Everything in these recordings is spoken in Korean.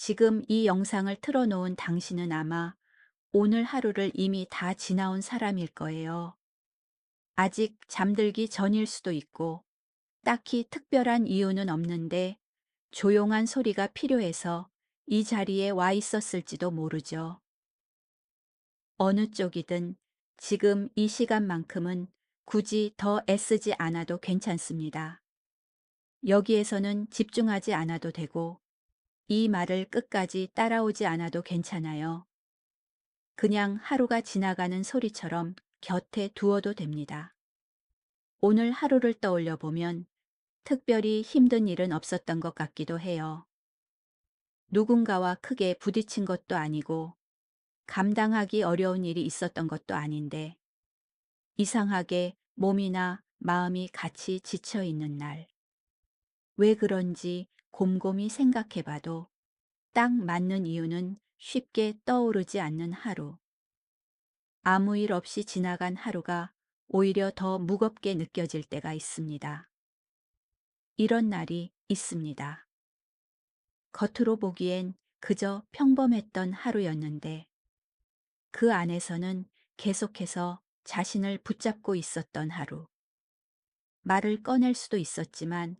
지금 이 영상을 틀어놓은 당신은 아마 오늘 하루를 이미 다 지나온 사람일 거예요. 아직 잠들기 전일 수도 있고, 딱히 특별한 이유는 없는데, 조용한 소리가 필요해서 이 자리에 와 있었을지도 모르죠. 어느 쪽이든 지금 이 시간만큼은 굳이 더 애쓰지 않아도 괜찮습니다. 여기에서는 집중하지 않아도 되고, 이 말을 끝까지 따라오지 않아도 괜찮아요. 그냥 하루가 지나가는 소리처럼 곁에 두어도 됩니다. 오늘 하루를 떠올려 보면 특별히 힘든 일은 없었던 것 같기도 해요. 누군가와 크게 부딪힌 것도 아니고 감당하기 어려운 일이 있었던 것도 아닌데 이상하게 몸이나 마음이 같이 지쳐 있는 날. 왜 그런지 곰곰이 생각해 봐도 딱 맞는 이유는 쉽게 떠오르지 않는 하루. 아무 일 없이 지나간 하루가 오히려 더 무겁게 느껴질 때가 있습니다. 이런 날이 있습니다. 겉으로 보기엔 그저 평범했던 하루였는데 그 안에서는 계속해서 자신을 붙잡고 있었던 하루. 말을 꺼낼 수도 있었지만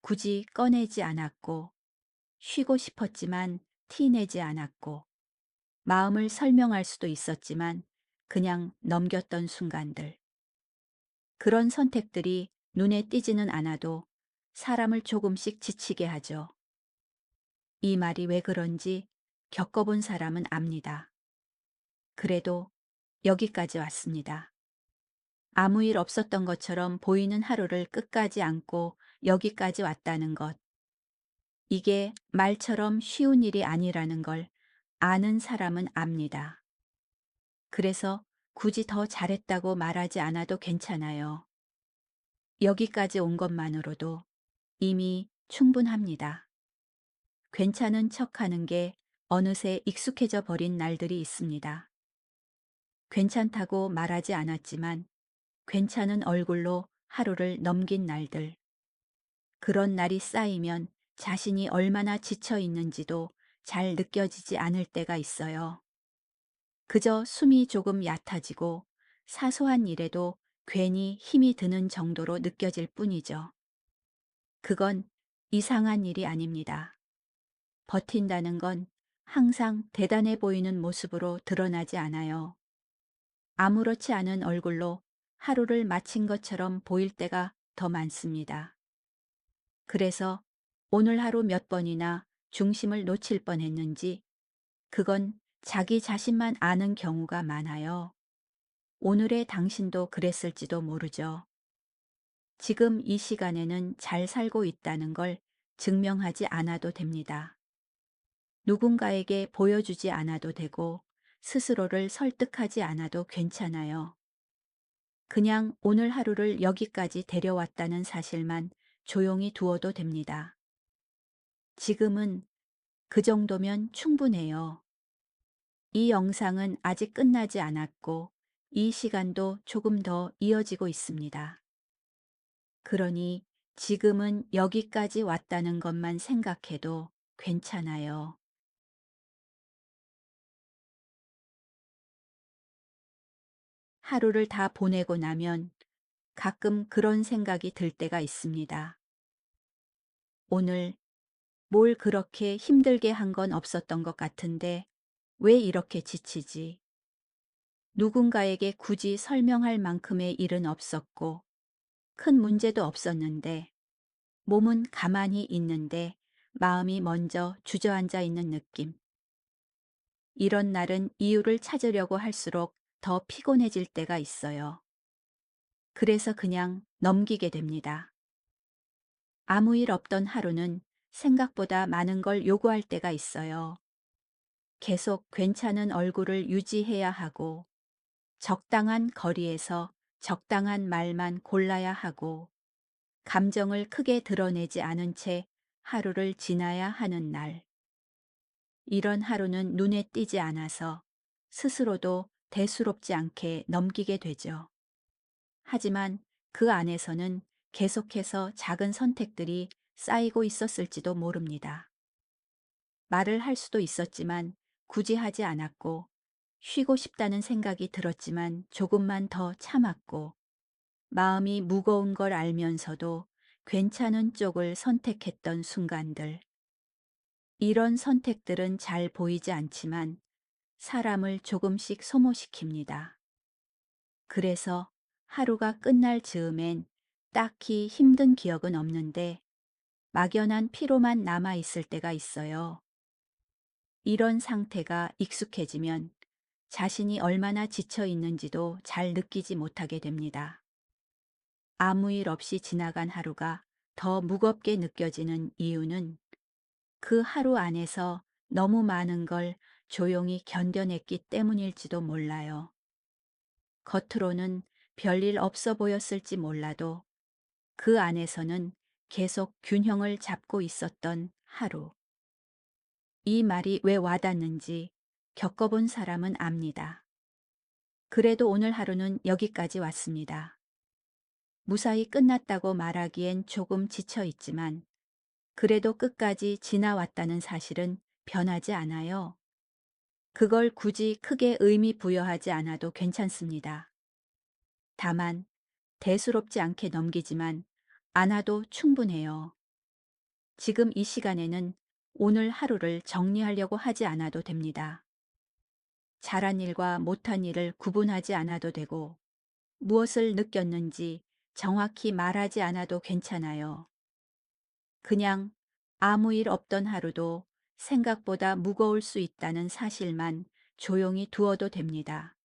굳이 꺼내지 않았고 쉬고 싶었지만 티내지 않았고 마음을 설명할 수도 있었지만 그냥 넘겼던 순간들. 그런 선택들이 눈에 띄지는 않아도 사람을 조금씩 지치게 하죠. 이 말이 왜 그런지 겪어본 사람은 압니다. 그래도 여기까지 왔습니다. 아무 일 없었던 것처럼 보이는 하루를 끝까지 안고 여기까지 왔다는 것. 이게 말처럼 쉬운 일이 아니라는 걸 아는 사람은 압니다. 그래서 굳이 더 잘했다고 말하지 않아도 괜찮아요. 여기까지 온 것만으로도 이미 충분합니다. 괜찮은 척하는 게 어느새 익숙해져 버린 날들이 있습니다. 괜찮다고 말하지 않았지만 괜찮은 얼굴로 하루를 넘긴 날들. 그런 날이 쌓이면 자신이 얼마나 지쳐 있는지도 잘 느껴지지 않을 때가 있어요. 그저 숨이 조금 얕아지고 사소한 일에도 괜히 힘이 드는 정도로 느껴질 뿐이죠. 그건 이상한 일이 아닙니다. 버틴다는 건 항상 대단해 보이는 모습으로 드러나지 않아요. 아무렇지 않은 얼굴로 하루를 마친 것처럼 보일 때가 더 많습니다. 그래서 오늘 하루 몇 번이나 중심을 놓칠 뻔했는지 그건 자기 자신만 아는 경우가 많아요. 오늘의 당신도 그랬을지도 모르죠. 지금 이 시간에는 잘 살고 있다는 걸 증명하지 않아도 됩니다. 누군가에게 보여주지 않아도 되고 스스로를 설득하지 않아도 괜찮아요. 그냥 오늘 하루를 여기까지 데려왔다는 사실만 조용히 두어도 됩니다. 지금은 그 정도면 충분해요. 이 영상은 아직 끝나지 않았고 이 시간도 조금 더 이어지고 있습니다. 그러니 지금은 여기까지 왔다는 것만 생각해도 괜찮아요. 하루를 다 보내고 나면 가끔 그런 생각이 들 때가 있습니다. 오늘 뭘 그렇게 힘들게 한 건 없었던 것 같은데 왜 이렇게 지치지? 누군가에게 굳이 설명할 만큼의 일은 없었고 큰 문제도 없었는데 몸은 가만히 있는데 마음이 먼저 주저앉아 있는 느낌. 이런 날은 이유를 찾으려고 할수록 더 피곤해질 때가 있어요. 그래서 그냥 넘기게 됩니다. 아무 일 없던 하루는 생각보다 많은 걸 요구할 때가 있어요. 계속 괜찮은 얼굴을 유지해야 하고, 적당한 거리에서 적당한 말만 골라야 하고, 감정을 크게 드러내지 않은 채 하루를 지나야 하는 날. 이런 하루는 눈에 띄지 않아서 스스로도 대수롭지 않게 넘기게 되죠. 하지만 그 안에서는 계속해서 작은 선택들이 쌓이고 있었을지도 모릅니다. 말을 할 수도 있었지만 굳이 하지 않았고, 쉬고 싶다는 생각이 들었지만 조금만 더 참았고, 마음이 무거운 걸 알면서도 괜찮은 쪽을 선택했던 순간들. 이런 선택들은 잘 보이지 않지만 사람을 조금씩 소모시킵니다. 그래서 하루가 끝날 즈음엔 딱히 힘든 기억은 없는데 막연한 피로만 남아 있을 때가 있어요. 이런 상태가 익숙해지면 자신이 얼마나 지쳐 있는지도 잘 느끼지 못하게 됩니다. 아무 일 없이 지나간 하루가 더 무겁게 느껴지는 이유는 그 하루 안에서 너무 많은 걸 조용히 견뎌냈기 때문일지도 몰라요. 겉으로는 별일 없어 보였을지 몰라도 그 안에서는 계속 균형을 잡고 있었던 하루. 이 말이 왜 와닿는지 겪어본 사람은 압니다. 그래도 오늘 하루는 여기까지 왔습니다. 무사히 끝났다고 말하기엔 조금 지쳐 있지만 그래도 끝까지 지나왔다는 사실은 변하지 않아요. 그걸 굳이 크게 의미 부여하지 않아도 괜찮습니다. 다만 대수롭지 않게 넘기지만 않아도 충분해요. 지금 이 시간에는 오늘 하루를 정리하려고 하지 않아도 됩니다. 잘한 일과 못한 일을 구분하지 않아도 되고 무엇을 느꼈는지 정확히 말하지 않아도 괜찮아요. 그냥 아무 일 없던 하루도 생각보다 무거울 수 있다는 사실만 조용히 두어도 됩니다.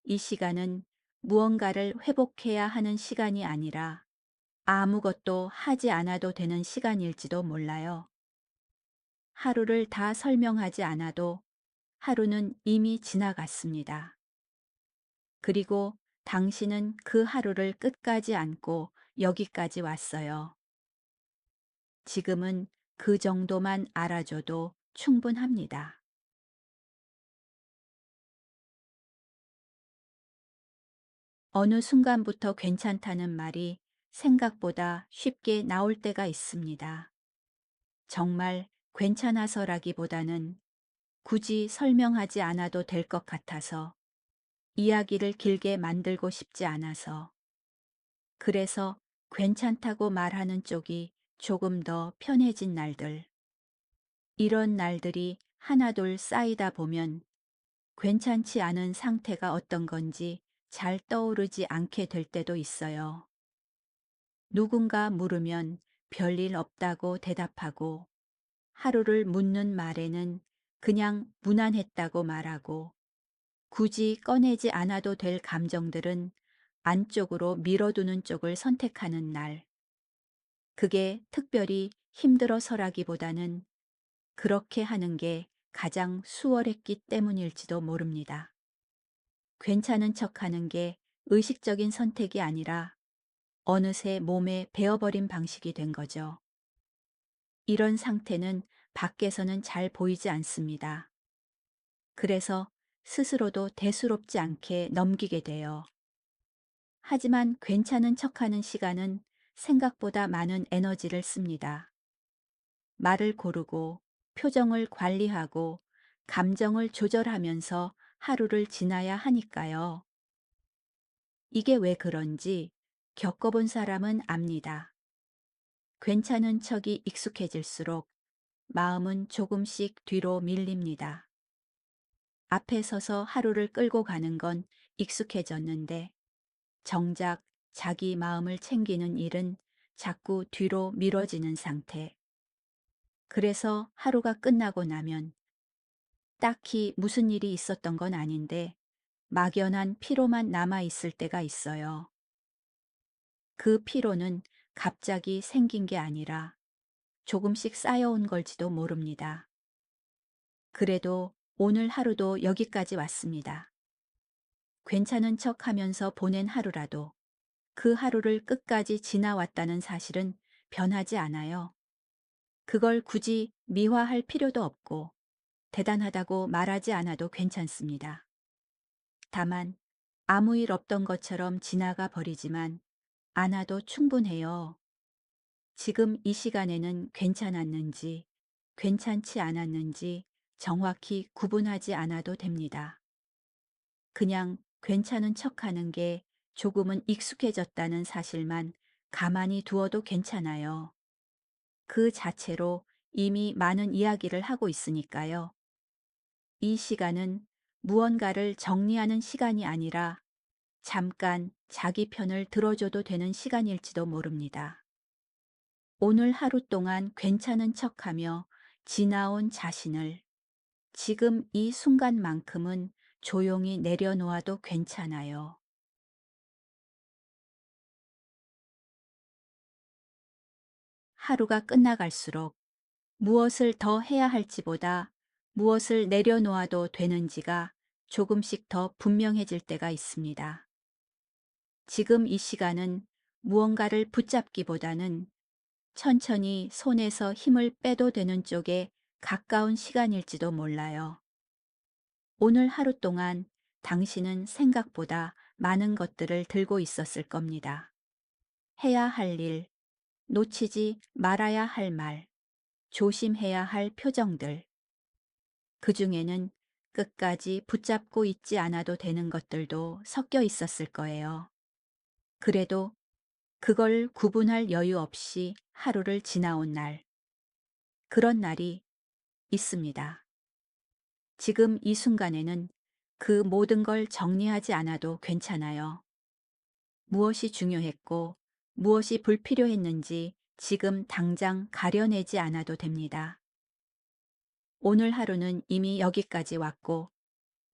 이 시간은 무언가를 회복해야 하는 시간이 아니라 아무것도 하지 않아도 되는 시간일지도 몰라요. 하루를 다 설명하지 않아도 하루는 이미 지나갔습니다. 그리고 당신은 그 하루를 끝까지 안고 여기까지 왔어요. 지금은 그 정도만 알아줘도 충분합니다. 어느 순간부터 괜찮다는 말이 생각보다 쉽게 나올 때가 있습니다. 정말 괜찮아서라기보다는 굳이 설명하지 않아도 될 것 같아서, 이야기를 길게 만들고 싶지 않아서, 그래서 괜찮다고 말하는 쪽이 조금 더 편해진 날들. 이런 날들이 하나둘 쌓이다 보면 괜찮지 않은 상태가 어떤 건지 잘 떠오르지 않게 될 때도 있어요. 누군가 물으면 별일 없다고 대답하고, 하루를 묻는 말에는 그냥 무난했다고 말하고, 굳이 꺼내지 않아도 될 감정들은 안쪽으로 밀어두는 쪽을 선택하는 날. 그게 특별히 힘들어서라기보다는 그렇게 하는 게 가장 수월했기 때문일지도 모릅니다. 괜찮은 척하는 게 의식적인 선택이 아니라 어느새 몸에 배어버린 방식이 된 거죠. 이런 상태는 밖에서는 잘 보이지 않습니다. 그래서 스스로도 대수롭지 않게 넘기게 돼요. 하지만 괜찮은 척하는 시간은 생각보다 많은 에너지를 씁니다. 말을 고르고 표정을 관리하고 감정을 조절하면서 하루를 지나야 하니까요. 이게 왜 그런지 겪어본 사람은 압니다. 괜찮은 척이 익숙해질수록 마음은 조금씩 뒤로 밀립니다. 앞에 서서 하루를 끌고 가는 건 익숙해졌는데 정작 자기 마음을 챙기는 일은 자꾸 뒤로 미뤄지는 상태. 그래서 하루가 끝나고 나면 딱히 무슨 일이 있었던 건 아닌데 막연한 피로만 남아 있을 때가 있어요. 그 피로는 갑자기 생긴 게 아니라 조금씩 쌓여온 걸지도 모릅니다. 그래도 오늘 하루도 여기까지 왔습니다. 괜찮은 척 하면서 보낸 하루라도 그 하루를 끝까지 지나왔다는 사실은 변하지 않아요. 그걸 굳이 미화할 필요도 없고 대단하다고 말하지 않아도 괜찮습니다. 다만 아무 일 없던 것처럼 지나가 버리지만 않아도 충분해요. 지금 이 시간에는 괜찮았는지, 괜찮지 않았는지 정확히 구분하지 않아도 됩니다. 그냥 괜찮은 척하는 게 조금은 익숙해졌다는 사실만 가만히 두어도 괜찮아요. 그 자체로 이미 많은 이야기를 하고 있으니까요. 이 시간은 무언가를 정리하는 시간이 아니라 잠깐 자기 편을 들어줘도 되는 시간일지도 모릅니다. 오늘 하루 동안 괜찮은 척하며 지나온 자신을 지금 이 순간만큼은 조용히 내려놓아도 괜찮아요. 하루가 끝나갈수록 무엇을 더 해야 할지보다 무엇을 내려놓아도 되는지가 조금씩 더 분명해질 때가 있습니다. 지금 이 시간은 무언가를 붙잡기보다는 천천히 손에서 힘을 빼도 되는 쪽에 가까운 시간일지도 몰라요. 오늘 하루 동안 당신은 생각보다 많은 것들을 들고 있었을 겁니다. 해야 할 일, 놓치지 말아야 할 말, 조심해야 할 표정들. 그 중에는 끝까지 붙잡고 있지 않아도 되는 것들도 섞여 있었을 거예요. 그래도 그걸 구분할 여유 없이 하루를 지나온 날, 그런 날이 있습니다. 지금 이 순간에는 그 모든 걸 정리하지 않아도 괜찮아요. 무엇이 중요했고 무엇이 불필요했는지 지금 당장 가려내지 않아도 됩니다. 오늘 하루는 이미 여기까지 왔고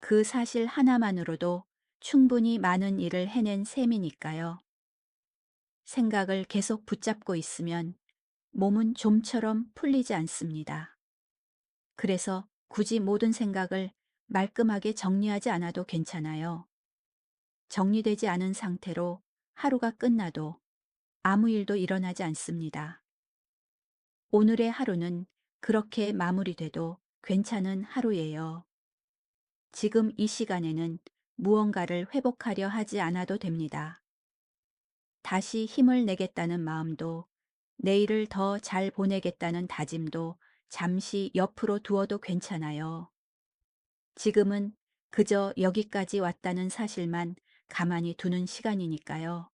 그 사실 하나만으로도 충분히 많은 일을 해낸 셈이니까요. 생각을 계속 붙잡고 있으면 몸은 좀처럼 풀리지 않습니다. 그래서 굳이 모든 생각을 말끔하게 정리하지 않아도 괜찮아요. 정리되지 않은 상태로 하루가 끝나도 아무 일도 일어나지 않습니다. 오늘의 하루는 그렇게 마무리돼도 괜찮은 하루예요. 지금 이 시간에는 무언가를 회복하려 하지 않아도 됩니다. 다시 힘을 내겠다는 마음도 내일을 더 잘 보내겠다는 다짐도 잠시 옆으로 두어도 괜찮아요. 지금은 그저 여기까지 왔다는 사실만 가만히 두는 시간이니까요.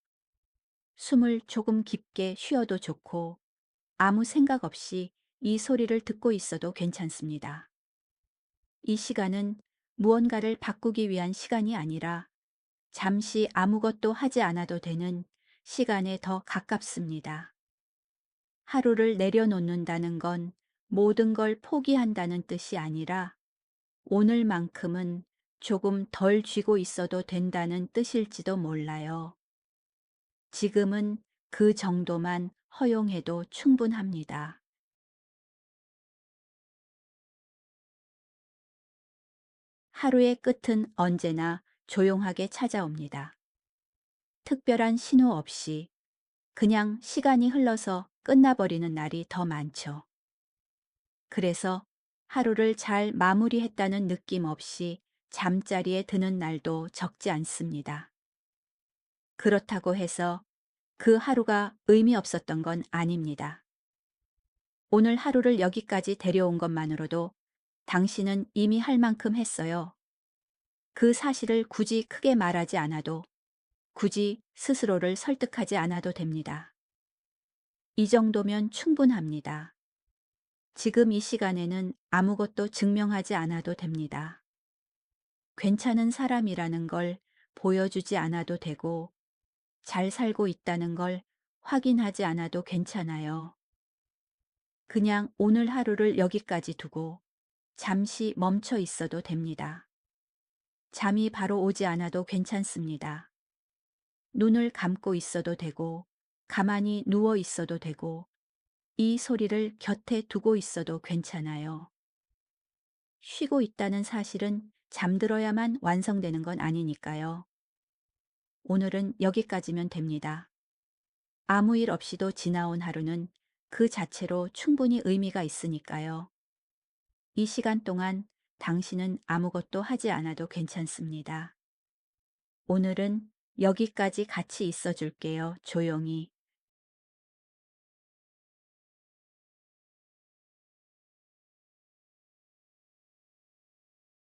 숨을 조금 깊게 쉬어도 좋고 아무 생각 없이 이 소리를 듣고 있어도 괜찮습니다. 이 시간은 무언가를 바꾸기 위한 시간이 아니라 잠시 아무것도 하지 않아도 되는 시간에 더 가깝습니다. 하루를 내려놓는다는 건 모든 걸 포기한다는 뜻이 아니라 오늘만큼은 조금 덜 쥐고 있어도 된다는 뜻일지도 몰라요. 지금은 그 정도만 허용해도 충분합니다. 하루의 끝은 언제나 조용하게 찾아옵니다. 특별한 신호 없이 그냥 시간이 흘러서 끝나버리는 날이 더 많죠. 그래서 하루를 잘 마무리했다는 느낌 없이 잠자리에 드는 날도 적지 않습니다. 그렇다고 해서 그 하루가 의미 없었던 건 아닙니다. 오늘 하루를 여기까지 데려온 것만으로도 당신은 이미 할 만큼 했어요. 그 사실을 굳이 크게 말하지 않아도, 굳이 스스로를 설득하지 않아도 됩니다. 이 정도면 충분합니다. 지금 이 시간에는 아무것도 증명하지 않아도 됩니다. 괜찮은 사람이라는 걸 보여주지 않아도 되고, 잘 살고 있다는 걸 확인하지 않아도 괜찮아요. 그냥 오늘 하루를 여기까지 두고 잠시 멈춰 있어도 됩니다. 잠이 바로 오지 않아도 괜찮습니다. 눈을 감고 있어도 되고, 가만히 누워 있어도 되고, 이 소리를 곁에 두고 있어도 괜찮아요. 쉬고 있다는 사실은 잠들어야만 완성되는 건 아니니까요. 오늘은 여기까지면 됩니다. 아무 일 없이도 지나온 하루는 그 자체로 충분히 의미가 있으니까요. 이 시간 동안 당신은 아무것도 하지 않아도 괜찮습니다. 오늘은 여기까지 같이 있어 줄게요. 조용히.